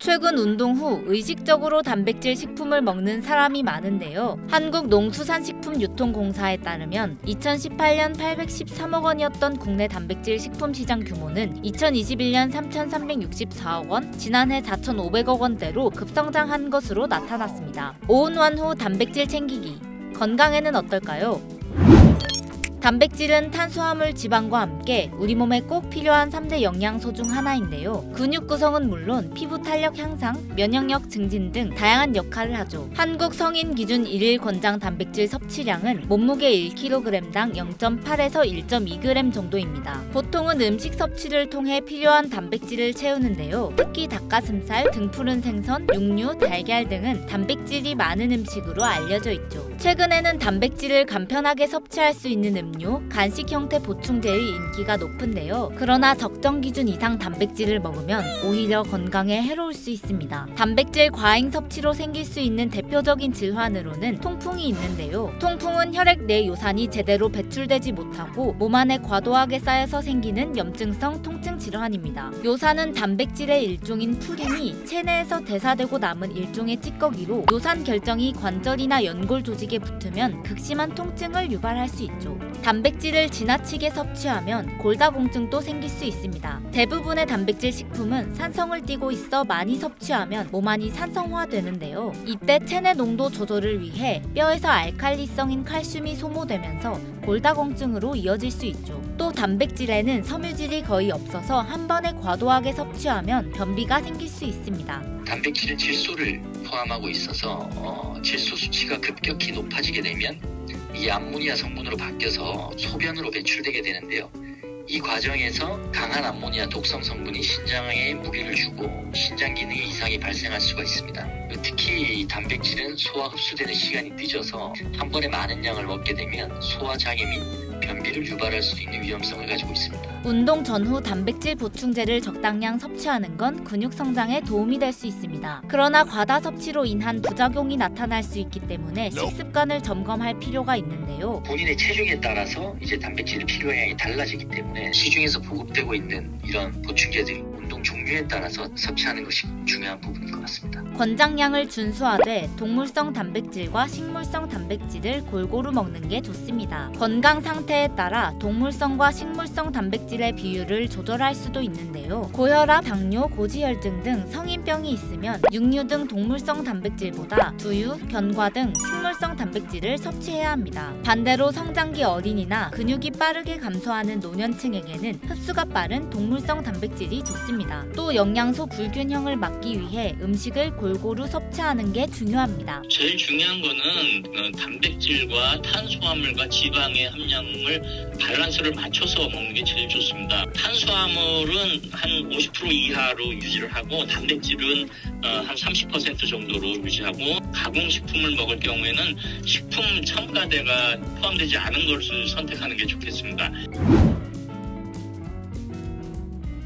최근 운동 후 의식적으로 단백질 식품을 먹는 사람이 많은데요. 한국농수산식품유통공사에 따르면 2018년 813억 원이었던 국내 단백질 식품 시장 규모는 2021년 3,364억 원, 지난해 4,500억 원대로 급성장한 것으로 나타났습니다. 오운환 후 단백질 챙기기, 건강에는 어떨까요? 단백질은 탄수화물, 지방과 함께 우리 몸에 꼭 필요한 3대 영양소 중 하나인데요. 근육 구성은 물론 피부 탄력 향상, 면역력 증진 등 다양한 역할을 하죠. 한국 성인 기준 1일 권장 단백질 섭취량은 몸무게 1kg당 0.8에서 1.2g 정도입니다. 보통은 음식 섭취를 통해 필요한 단백질을 채우는데요. 특히 닭가슴살, 등푸른 생선, 육류, 달걀 등은 단백질이 많은 음식으로 알려져 있죠. 최근에는 단백질을 간편하게 섭취할 수 있는 음료, 간식 형태 보충제의 인기가 높은데요. 그러나 적정 기준 이상 단백질을 먹으면 오히려 건강에 해로울 수 있습니다. 단백질 과잉 섭취로 생길 수 있는 대표적인 질환으로는 통풍이 있는데요. 통풍은 혈액 내 요산이 제대로 배출되지 못하고 몸 안에 과도하게 쌓여서 생기는 염증성 통증 질환입니다. 요산은 단백질의 일종인 푸린이 체내에서 대사되고 남은 일종의 찌꺼기로 요산 결정이 관절이나 연골 조직에 붙으면 극심한 통증을 유발할 수 있죠. 단백질을 지나치게 섭취하면 골다공증도 생길 수 있습니다. 대부분의 단백질 식품은 산성을 띠고 있어 많이 섭취하면 몸 안이 산성화되는데요. 이때 체내 농도 조절을 위해 뼈에서 알칼리성인 칼슘이 소모되면서 골다공증으로 이어질 수 있죠. 또 단백질에는 섬유질이 거의 없어서 한 번에 과도하게 섭취하면 변비가 생길 수 있습니다. 단백질은 질소를 포함하고 있어서 질소 수치가 급격히 높아지게 되면 이 암모니아 성분으로 바뀌어서 소변으로 배출되게 되는데요. 이 과정에서 강한 암모니아 독성 성분이 신장에 무리를 주고 신장 기능에 이상이 발생할 수가 있습니다. 특히 이 단백질은 소화 흡수되는 시간이 늦어서 한 번에 많은 양을 먹게 되면 소화장애 및 변비를 유발할 수 있는 위험성을 가지고 있습니다. 운동 전후 단백질 보충제를 적당량 섭취하는 건 근육 성장에 도움이 될 수 있습니다. 그러나 과다 섭취로 인한 부작용이 나타날 수 있기 때문에 식습관을 점검할 필요가 있는데요. 본인의 체중에 따라서 이제 단백질의 필요량이 달라지기 때문에 시중에서 보급되고 있는 이런 보충제들이 운동 종류에 따라서 섭취하는 것이 중요한 부분인 것 같습니다. 권장량을 준수하되 동물성 단백질과 식물성 단백질을 골고루 먹는 게 좋습니다. 건강 상태에 따라 동물성과 식물성 단백질의 비율을 조절할 수도 있는데요. 고혈압, 당뇨, 고지혈증 등 성인병이 있으면 육류 등 동물성 단백질보다 두유, 견과 등 식물성 단백질을 섭취해야 합니다. 반대로 성장기 어린이나 근육이 빠르게 감소하는 노년층에게는 흡수가 빠른 동물성 단백질이 좋습니다. 또 영양소 불균형을 막기 위해 음식을 골고루 섭취하는 게 중요합니다. 제일 중요한 거는 단백질과 탄수화물과 지방의 함량을 밸런스를 맞춰서 먹는 게 제일 좋습니다. 탄수화물은 한 50% 이하로 유지를 하고 단백질은 한 30% 정도로 유지하고 가공식품을 먹을 경우에는 식품 첨가제가 포함되지 않은 것을 선택하는 게 좋겠습니다.